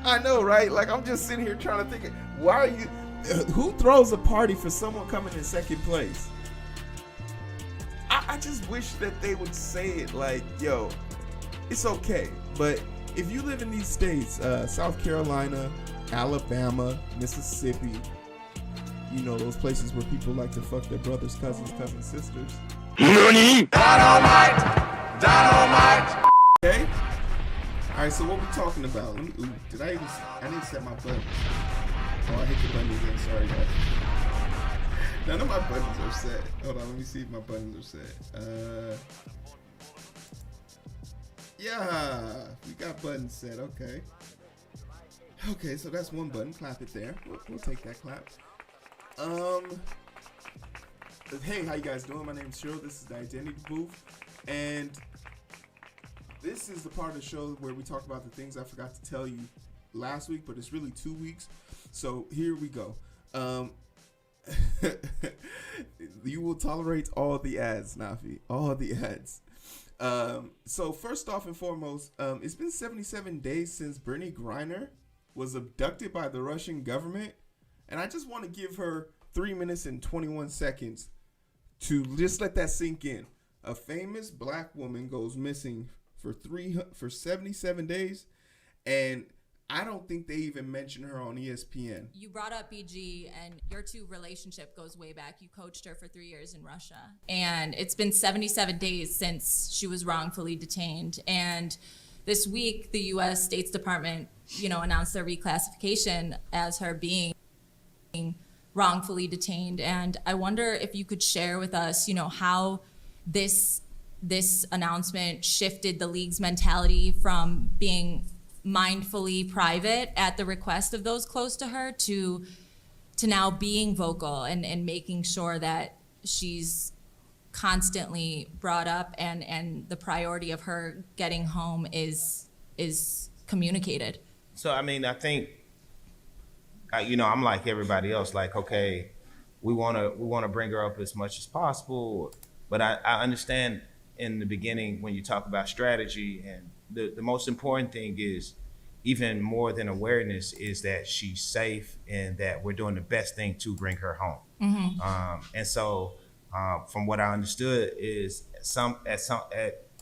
I know, right? Like, I'm just sitting here trying to think, why are you... Who throws a party for someone coming in second place? I just wish that they would say it like, yo, it's okay. But if you live in these states, South Carolina, Alabama, Mississippi, you know, those places where people like to fuck their brothers, cousins, sisters. NANI? Dynamite! Okay? Alright, so what we talking about? I need to set my buttons. Oh, I hit the button again. Sorry, guys. None of my buttons are set. Hold on, let me see if my buttons are set. Yeah, we got buttons set. Okay. Okay, so that's one button. Clap it there. We'll take that clap. Hey, how you guys doing? My name is Heero. This is the Identity Booth, and this is the part of the show where we talk about the things I forgot to tell you last week, but it's really 2 weeks. So here we go. You will tolerate all the ads, Nafi. All the ads. So first off and foremost, it's been 77 days since Brittany Griner was abducted by the Russian government. And I just want to give her 3 minutes and 21 seconds to just let that sink in. A famous black woman goes missing for 77 days, and I don't think they even mention her on ESPN. You brought up BG, and your two relationship goes way back. You coached her for 3 years in Russia. And it's been 77 days since she was wrongfully detained. And this week, the U.S. State's Department, announced their reclassification as her being wrongfully detained. And I wonder if you could share with us, how this announcement shifted the league's mentality from being mindfully private at the request of those close to her to now being vocal and making sure that she's constantly brought up and the priority of her getting home is communicated. So, I think, I'm like everybody else, like, okay, we want to bring her up as much as possible. But I understand in the beginning when you talk about strategy, and the most important thing is, even more than awareness, is that she's safe and that we're doing the best thing to bring her home. Mm-hmm. And so from what I understood is at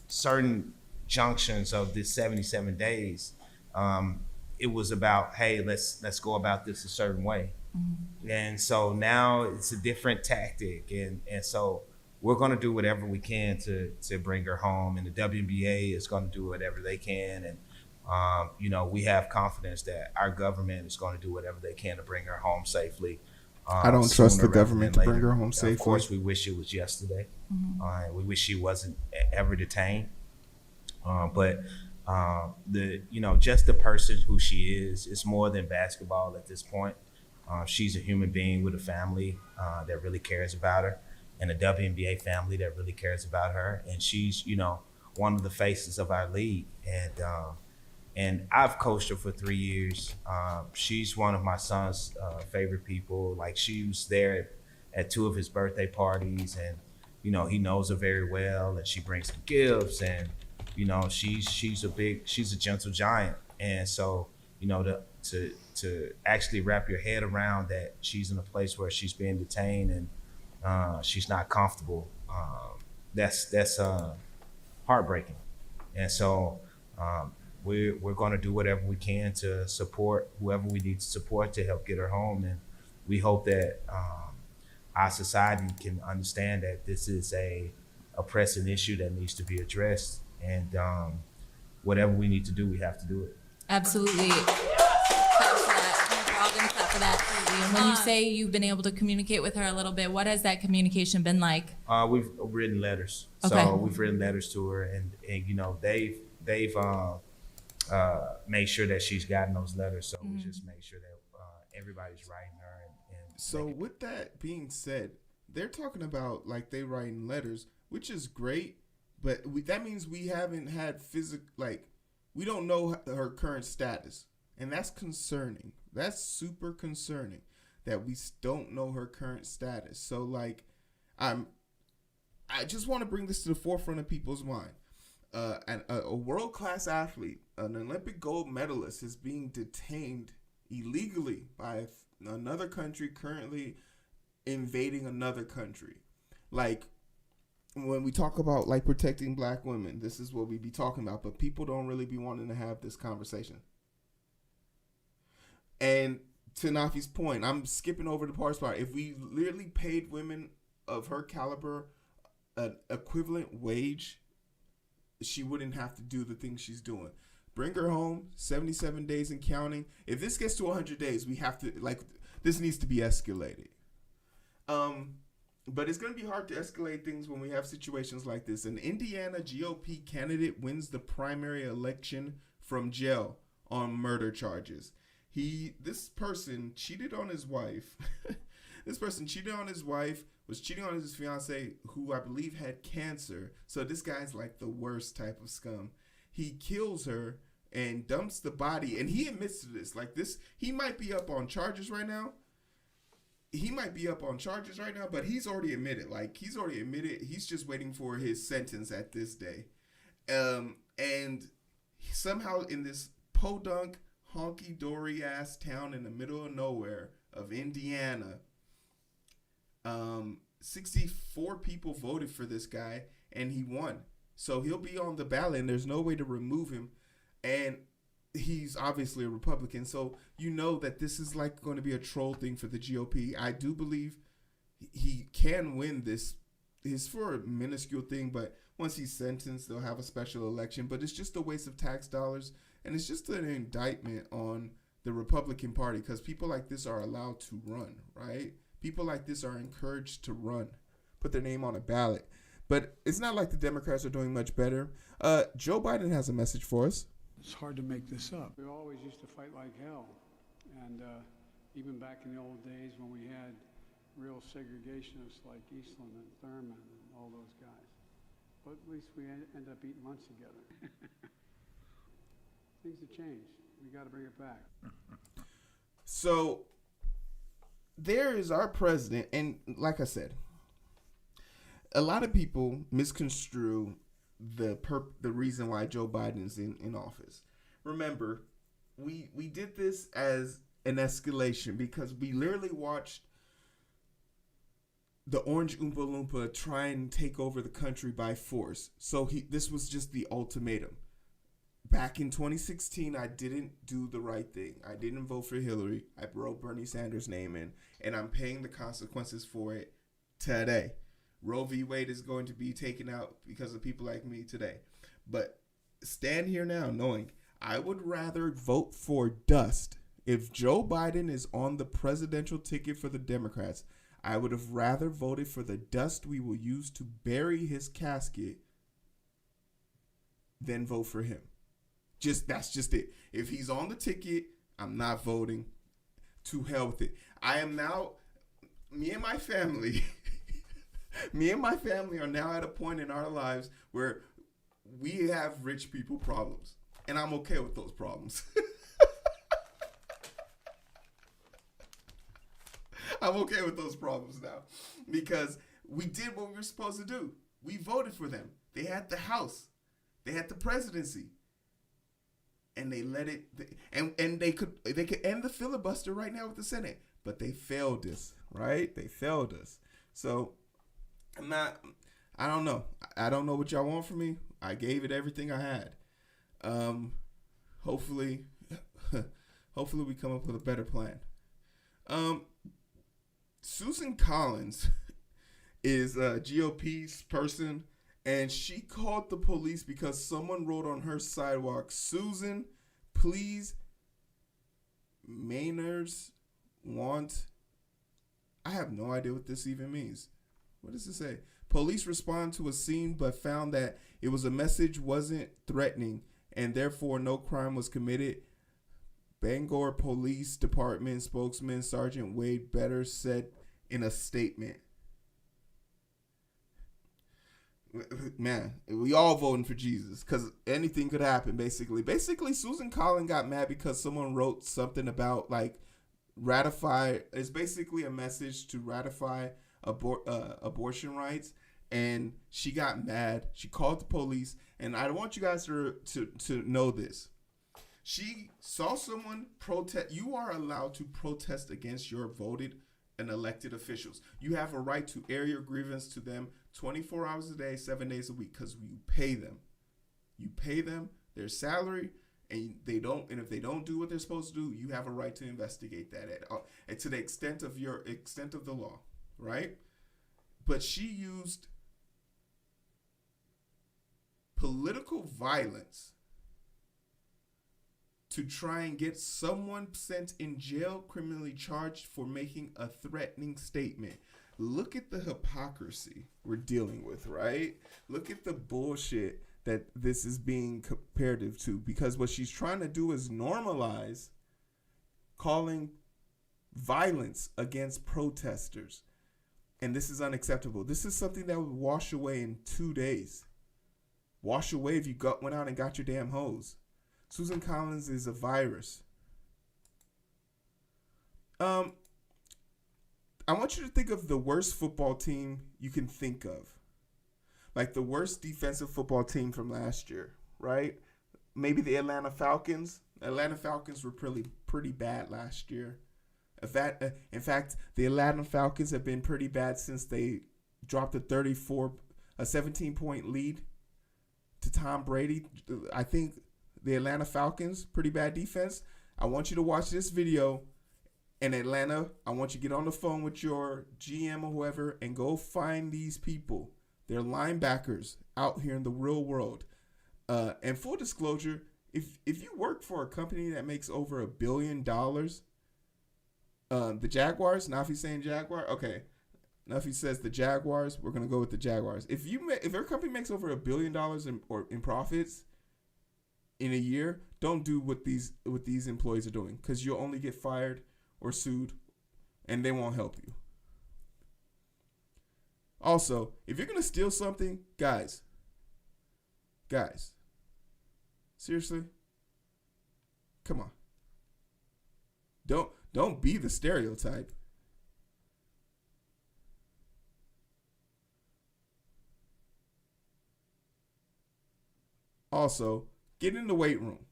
certain junctions of this 77 days, it was about, hey, let's go about this a certain way. Mm-hmm. And so now it's a different tactic. And so we're going to do whatever we can to bring her home, and the WNBA is going to do whatever they can. And, we have confidence that our government is going to do whatever they can to bring her home safely. I don't trust the government to bring her home safely. Of course, we wish it was yesterday. Mm-hmm. We wish she wasn't ever detained. But just the person who she is more than basketball at this point. She's a human being with a family that really cares about her, and a WNBA family that really cares about her. And she's, one of the faces of our league. And I've coached her for 3 years. She's one of my son's favorite people. Like, she was there at 2 of his birthday parties, and, he knows her very well, and she brings him gifts, and, she's a gentle giant. And so, to actually wrap your head around that she's in a place where she's being detained and she's not comfortable, that's heartbreaking. And so we're going to do whatever we can to support whoever we need to support to help get her home. And we hope that our society can understand that this is a pressing issue that needs to be addressed. And whatever we need to do, we have to do it. Absolutely. Clap for that. And when you say you've been able to communicate with her a little bit, what has that communication been like? We've written letters. Okay. So we've written letters to her, and they've made sure that she's gotten those letters. So we just make sure that everybody's writing her. And so with that being said, they're talking about like they writing letters, which is great, but that means we haven't had we don't know her current status, and that's concerning. That's super concerning that we don't know her current status. So I just want to bring this to the forefront of people's mind. a world-class athlete, an Olympic gold medalist, is being detained illegally by another country currently invading another country. Like, when we talk about like protecting black women, this is what we be talking about, but people don't really be wanting to have this conversation. And to Nafi's point, I'm skipping over the parts part. If we literally paid women of her caliber an equivalent wage, she wouldn't have to do the things she's doing. Bring her home, 77 days and counting. If this gets to 100 days, we have to, like, this needs to be escalated. But it's going to be hard to escalate things when we have situations like this. An Indiana GOP candidate wins the primary election from jail on murder charges. This person cheated on his wife. This person cheated on his wife, was cheating on his fiance, who I believe had cancer. So this guy's like the worst type of scum. He kills her and dumps the body, and he admits to this. Like this, he might be up on charges right now. But he's already admitted. He's just waiting for his sentence at this day. And somehow in this podunk, honky-dory ass town in the middle of nowhere of Indiana, 64 people voted for this guy, and he won. So he'll be on the ballot, and there's no way to remove him. And he's obviously a Republican, so you know that this is like going to be a troll thing for the GOP. I do believe he can win this. It's for a minuscule thing, but once he's sentenced, they'll have a special election. But it's just a waste of tax dollars, and it's just an indictment on the Republican Party, because people like this are allowed to run, right? People like this are encouraged to run, put their name on a ballot. But it's not like the Democrats are doing much better. Joe Biden has a message for us. It's hard to make this up. We always used to fight like hell. And even back in the old days when we had real segregationists like Eastland and Thurman and all those guys. But at least we ended up eating lunch together. Things have changed. We got to bring it back. So there is our president. And like I said, a lot of people misconstrue the reason why Joe Biden's in office. Remember, we did this as an escalation because we literally watched the Orange Oompa Loompa try and take over the country by force. So this was just the ultimatum. Back in 2016, I didn't do the right thing. I didn't vote for Hillary. I wrote Bernie Sanders' name in, and I'm paying the consequences for it today. Roe v. Wade is going to be taken out because of people like me today. But stand here now knowing I would rather vote for dust. If Joe Biden is on the presidential ticket for the Democrats, I would have rather voted for the dust we will use to bury his casket than vote for him. That's just it. If he's on the ticket, I'm not voting. To hell with it. Me and my family are now at a point in our lives where we have rich people problems. And I'm okay with those problems. I'm okay with those problems now. Because we did what we were supposed to do. We voted for them. They had the House. They had the presidency. And they let it, and they could end the filibuster right now with the Senate. But they failed us, right? They failed us. So I don't know. I don't know what y'all want from me. I gave it everything I had. Hopefully we come up with a better plan. Susan Collins is a GOP's person, and she called the police because someone wrote on her sidewalk, "Susan, please, Mainers want..." I have no idea what this even means. What does it say? Police respond to a scene but found that it was a message wasn't threatening and therefore no crime was committed. Bangor Police Department spokesman Sergeant Wade Better said in a statement. Man, we all voting for Jesus because anything could happen, basically. Basically, Susan Collins got mad because someone wrote something about, like, ratify. It's basically a message to ratify abortion rights. and she got mad. She called the police, and I want you guys to know this. She saw someone protest. You are allowed to protest against your voted and elected officials. You have a right to air your grievance to them 24 hours a day, 7 days a week, because you pay them. You pay them their salary, and if they don't do what they're supposed to do, you have a right to investigate that at to the extent of the law, right? But she used political violence to try and get someone sent in jail, criminally charged for making a threatening statement. Look at the hypocrisy we're dealing with, right? Look at the bullshit that this is being comparative to, because what she's trying to do is normalize calling violence against protesters. And this is unacceptable. This is something that would wash away in 2 days. Wash away if you went out and got your damn hose. Susan Collins is a virus. I want you to think of the worst football team you can think of. Like the worst defensive football team from last year, right? Maybe the Atlanta Falcons. Atlanta Falcons were pretty bad last year. In fact, the Atlanta Falcons have been pretty bad since they dropped a 17-point lead to Tom Brady. I think the Atlanta Falcons, pretty bad defense. I want you to watch this video. In Atlanta, I want you to get on the phone with your GM or whoever and go find these people. They're linebackers out here in the real world. And full disclosure, if you work for a company that makes over $1 billion, the Jaguars, Nafi's saying Jaguar, okay. Nafi says the Jaguars, we're gonna go with the Jaguars. If your company makes over $1 billion in profits in a year, don't do what these employees are doing, because you'll only get fired or sued, and they won't help you. Also, if you're gonna steal something, guys, seriously, come on. Don't be the stereotype. Also, get in the weight room.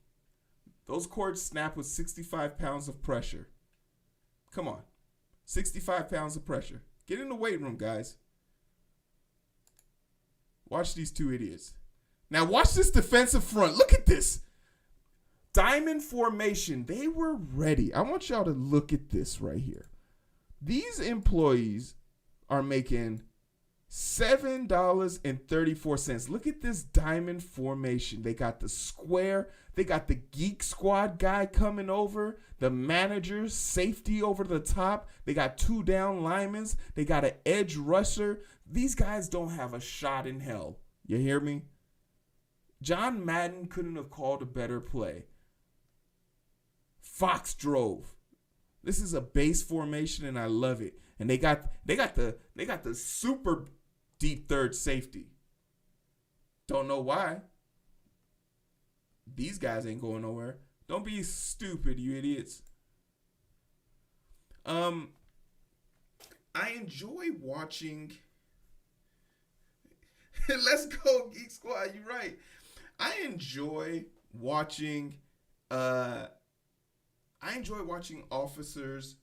Those cords snap with 65 pounds of pressure. Come on. 65 pounds of pressure. Get in the weight room, guys. Watch these two idiots. Now watch this defensive front. Look at this. Diamond formation. They were ready. I want y'all to look at this right here. These employees are making $7.34. Look at this diamond formation. They got the square. They got the Geek Squad guy coming over. The manager, safety over the top. They got 2 down linemen. They got an edge rusher. These guys don't have a shot in hell. You hear me? John Madden couldn't have called a better play. Fox drove. This is a base formation, and I love it. And they got the super deep third safety. Don't know why. These guys ain't going nowhere. Don't be stupid, you idiots. I enjoy watching. Let's go, Geek Squad. You're right. I enjoy watching officers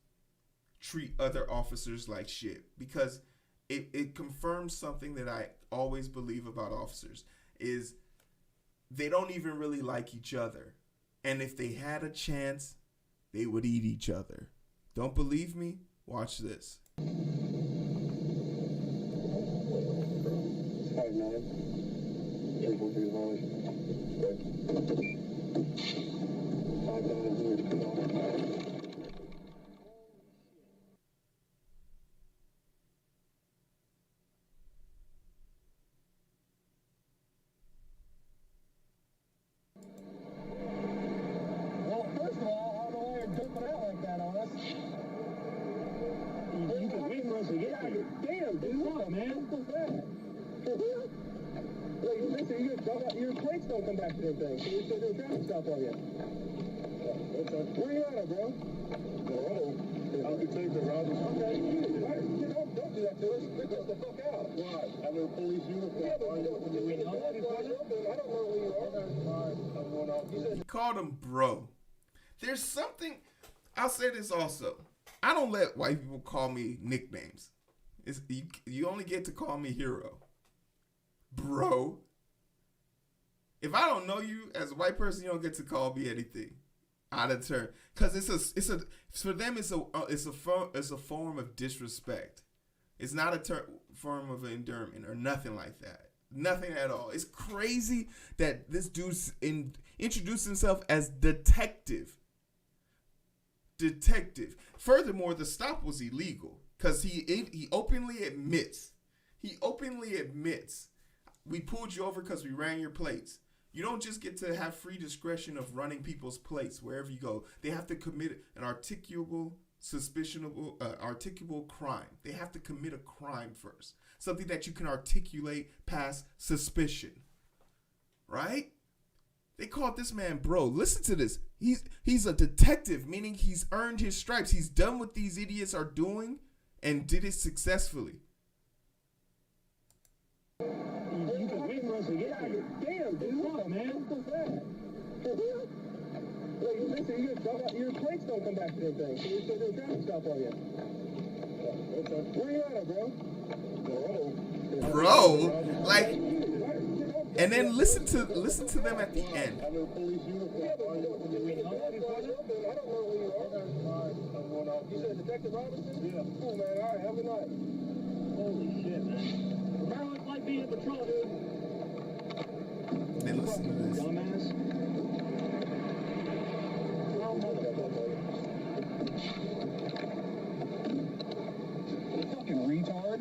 treat other officers like shit, because it confirms something that I always believe about officers, is they don't even really like each other. And if they had a chance, they would eat each other. Don't believe me? Watch this. Hi, man. Well, first of all, I don't know why you're dumping out like that on us. You can wait for us to get here. Damn, dude. What's up, man? What's that? Wait, listen, your plates don't come back to their thing, so we should do a traffic stop on you. Where you at, bro? Colorado. I'll be taking Robbie. Okay. Don't do that to us. Get the fuck out. Why? I'm in a police uniform. Yeah, but do we know that? I don't know who you are. All right. I'm going off. He called him bro. There's something, I'll say this also. I don't let white people call me nicknames. You only get to call me Heero. Bro. If I don't know you as a white person, you don't get to call me anything out of turn. Because for them it's a form of disrespect. It's not a form of endearment or nothing like that. Nothing at all. It's crazy that this dude introduced himself as detective. Detective. Furthermore, the stop was illegal because he openly admits. He openly admits, we pulled you over because we ran your plates. You don't just get to have free discretion of running people's plates wherever you go. They have to commit an articulable crime. They have to commit a crime first. Something that you can articulate past suspicion. Right? They called this man bro. Listen to this. He's a detective, meaning he's earned his stripes. He's done what these idiots are doing and did it successfully. You can wait for us to get here. Damn, dude. Come on, man. What's that? Look, listen, your plates don't come back to that thing. So you're still doing a traffic stop on you. Okay. Where you at, bro? Bro, like, and then listen to them at the end. I'm in a police uniform. I don't know who you are. I'm going off. You said Detective Robinson? Yeah. Cool, man. All right, have a night. Holy shit, man. Maryland's like being in patrol, dude. Then listen to this. Dumbass. You fucking retard.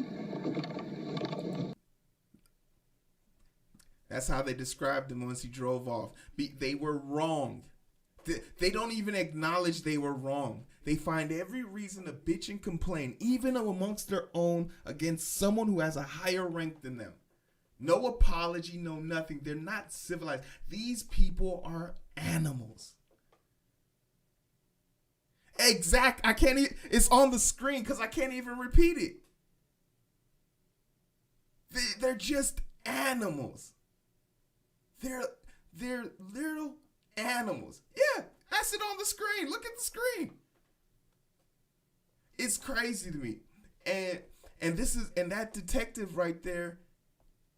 That's how they described him once he drove off. They were wrong. They don't even acknowledge they were wrong. They find every reason to bitch and complain, even amongst their own, against someone who has a higher rank than them. No apology, no nothing. They're not civilized. These people are animals. I can't even, it's on the screen because I can't even repeat it. They're just animals. They're little animals. Yeah, that's it on the screen. Look at the screen. It's crazy to me. And that detective right there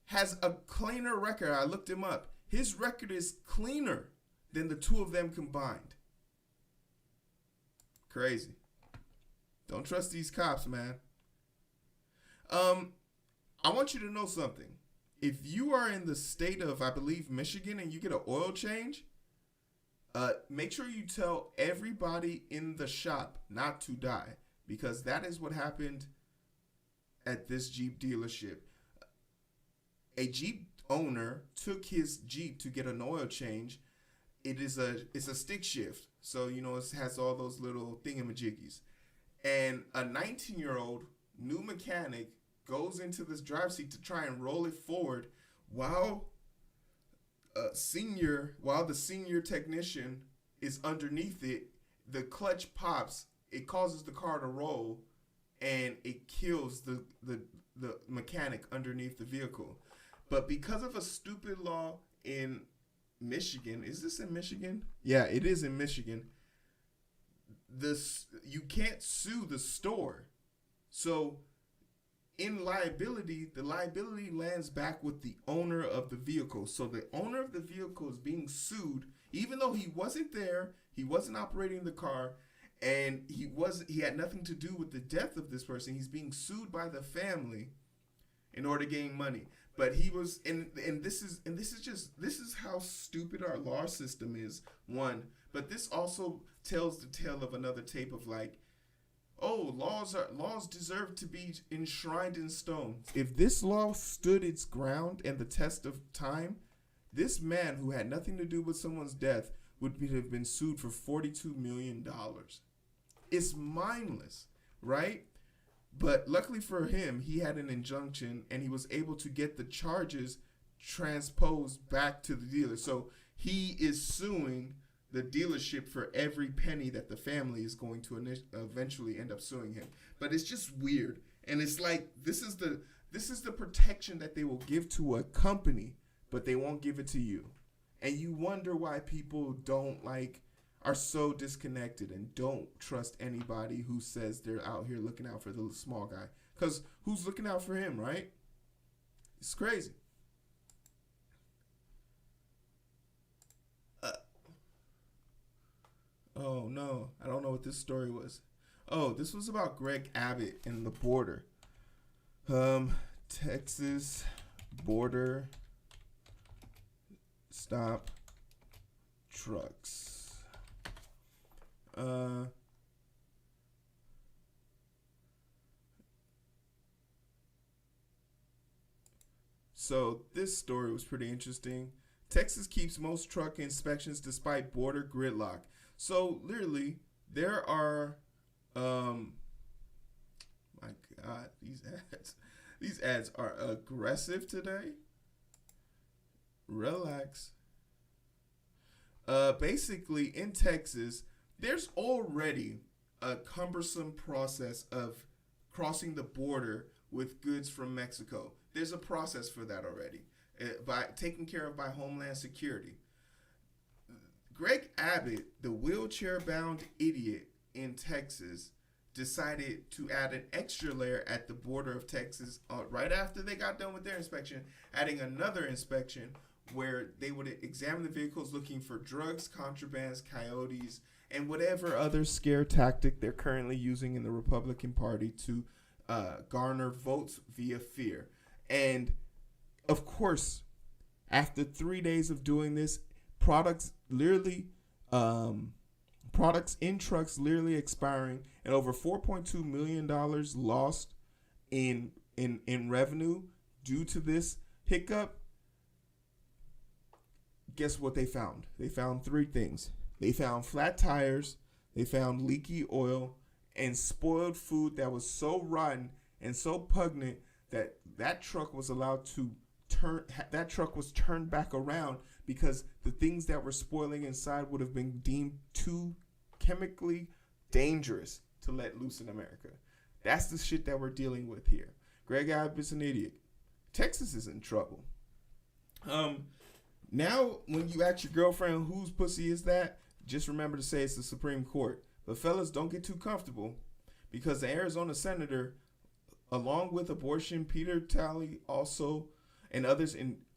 has a cleaner record. I looked him up. His record is cleaner than the two of them combined. Crazy. Don't trust these cops, man. I want you to know something. If you are in the state of, I believe, Michigan, and you get an oil change, make sure you tell everybody in the shop not to die, because that is what happened at this Jeep dealership. A Jeep owner took his Jeep to get an oil change. It's a stick shift, so it has all those little thingamajiggies. And a 19-year-old new mechanic goes into this drive seat to try and roll it forward while the senior technician is underneath it. The clutch pops, it causes the car to roll, and it kills the mechanic underneath the vehicle. But because of a stupid law in Michigan, is this in Michigan? Yeah, it is in Michigan. You can't sue the store. So in liability, the liability lands back with the owner of the vehicle. So the owner of the vehicle is being sued, even though he wasn't there, he wasn't operating the car, and he had nothing to do with the death of this person. He's being sued by the family in order to gain money. But he was, and this is how stupid our law system is. One, but this also tells the tale of another tape of like, oh, laws deserve to be enshrined in stone. If this law stood its ground and the test of time, this man who had nothing to do with someone's death would have been sued for $42 million. It's mindless, right? But luckily for him, he had an injunction and he was able to get the charges transposed back to the dealer. So he is suing the dealership for every penny that the family is going to eventually end up suing him. But it's just weird, and it's like this is the protection that they will give to a company, but they won't give it to you, and you wonder why people don't are so disconnected and don't trust anybody who says they're out here looking out for the small guy. Because who's looking out for him, right? It's crazy. Oh, no. I don't know what this story was. Oh, this was about Greg Abbott and the border. Texas border stop trucks. So this story was pretty interesting. Texas keeps most truck inspections despite border gridlock. So literally, there are, my God, these ads are aggressive today. Relax. Basically, in Texas, there's already a cumbersome process of crossing the border with goods from Mexico. There's a process for that already, taken care of by Homeland Security. Greg Abbott, the wheelchair-bound idiot in Texas, decided to add an extra layer at the border of Texas right after they got done with their inspection, adding another inspection where they would examine the vehicles looking for drugs, contrabands, coyotes, and whatever other scare tactic they're currently using in the Republican Party to garner votes via fear. And, of course, after 3 days of doing this, products in trucks literally expiring, and over $4.2 million lost in revenue due to this hiccup. Guess what they found? They found 3 things. They found flat tires, they found leaky oil, and spoiled food that was so rotten and so pungent that truck was allowed to turned back around because the things that were spoiling inside would have been deemed too chemically dangerous to let loose in America. That's the shit that we're dealing with here. Greg Abbott's an idiot. Texas is in trouble. Now, when you ask your girlfriend whose pussy is that, just remember to say it's the Supreme Court. But fellas, don't get too comfortable, because the Arizona senator, along with abortion, Peter Talley also, and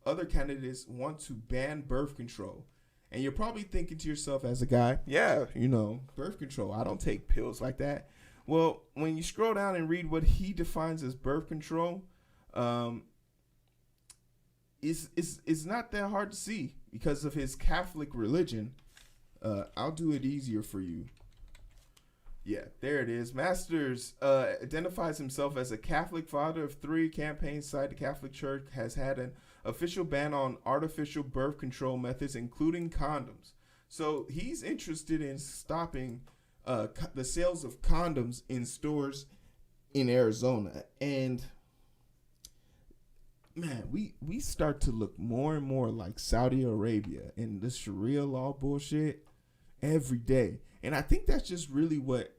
other candidates want to ban birth control. And you're probably thinking to yourself as a guy, yeah, birth control. I don't take pills like that. Well, when you scroll down and read what he defines as birth control, it's not that hard to see because of his Catholic religion. I'll do it easier for you. Yeah, there it is. Masters identifies himself as a Catholic father of 3. Campaign site the Catholic Church has had an official ban on artificial birth control methods, including condoms. So he's interested in stopping the sales of condoms in stores in Arizona. And man, we start to look more and more like Saudi Arabia and the Sharia law bullshit every day. And I think that's just really what,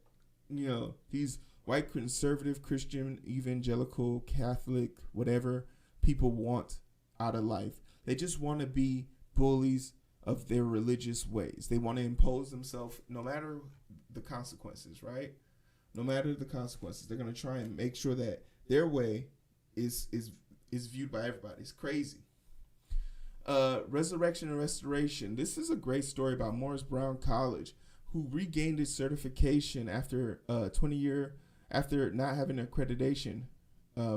these white conservative, Christian, evangelical, Catholic, whatever people want out of life. They just want to be bullies of their religious ways. They want to impose themselves no matter the consequences, right? No matter the consequences, they're going to try and make sure that their way is viewed by everybody. It's crazy. Resurrection and Restoration. This is a great story about Morris Brown College, who regained its certification after after not having accreditation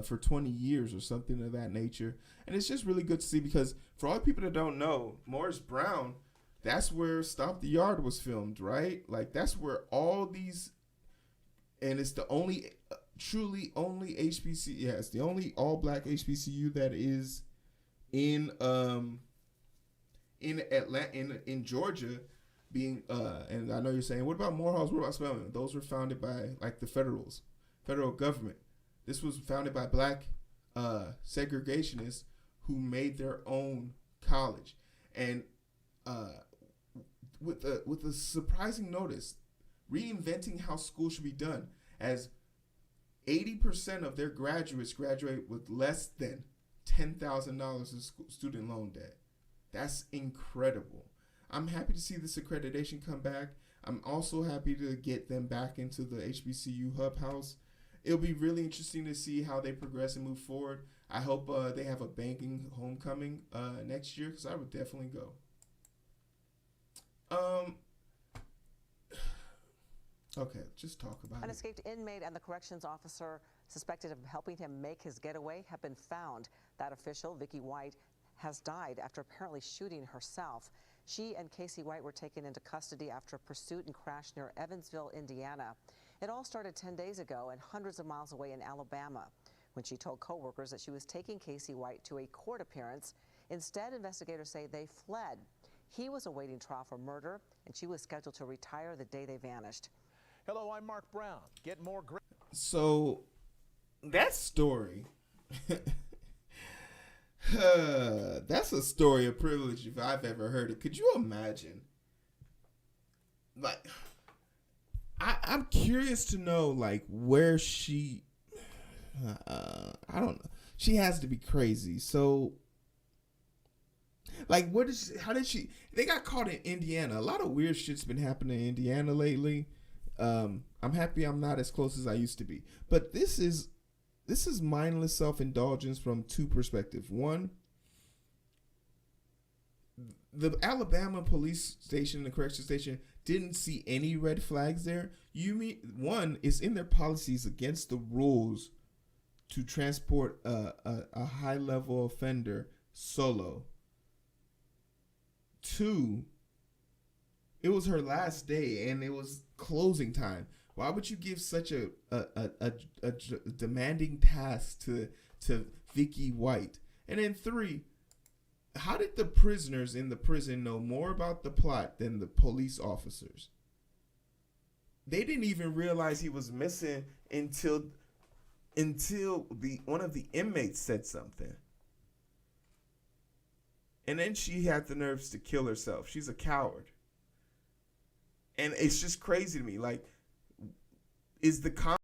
for 20 years or something of that nature. And it's just really good to see, because for all the people that don't know, Morris Brown, that's where Stomp the Yard was filmed, right? Like, that's where all these, and it's the only truly only HBCU, yeah, it's the only all black HBCU that is in Atlanta, in Georgia, being and I know you're saying, what about Morehouse, what about Spelman? Those were founded by like the federal government. This was founded by black segregationists who made their own college. And with a surprising notice, reinventing how school should be done, as 80% of their graduates graduate with less than $10,000 of student loan debt. That's incredible. I'm happy to see this accreditation come back. I'm also happy to get them back into the HBCU Hub House. It'll be really interesting to see how they progress and move forward. I hope they have a banking homecoming next year, because I would definitely go. Okay, just talk about An it. escaped inmate and the corrections officer suspected of helping him make his getaway have been found. That official, Vicky White, has died after apparently shooting herself. She and Casey White were taken into custody after a pursuit and crash near Evansville, Indiana. It all started 10 days ago and hundreds of miles away in Alabama, when she told coworkers that she was taking Casey White to a court appearance. Instead, investigators say they fled. He was awaiting trial for murder, and she was scheduled to retire the day they vanished. Hello, I'm Mark Brown. Get more So, that story, that's a story of privilege if I've ever heard it. Could you imagine? Like, I'm curious to know, like, where she, I don't know. She has to be crazy. So, like, how did she, they got caught in Indiana. A lot of weird shit's been happening in Indiana lately. I'm happy I'm not as close as I used to be. But this is mindless self-indulgence from two perspectives. One, the Alabama police station, the correction station, didn't see any red flags there. One, it's in their policies against the rules to transport a high-level offender solo. Two, it was her last day and it was closing time. Why would you give such a demanding task to Vicky White? And then three, how did the prisoners in the prison know more about the plot than the police officers? They didn't even realize he was missing until one of the inmates said something. And then she had the nerves to kill herself. She's a coward. And it's just crazy to me. Like, is the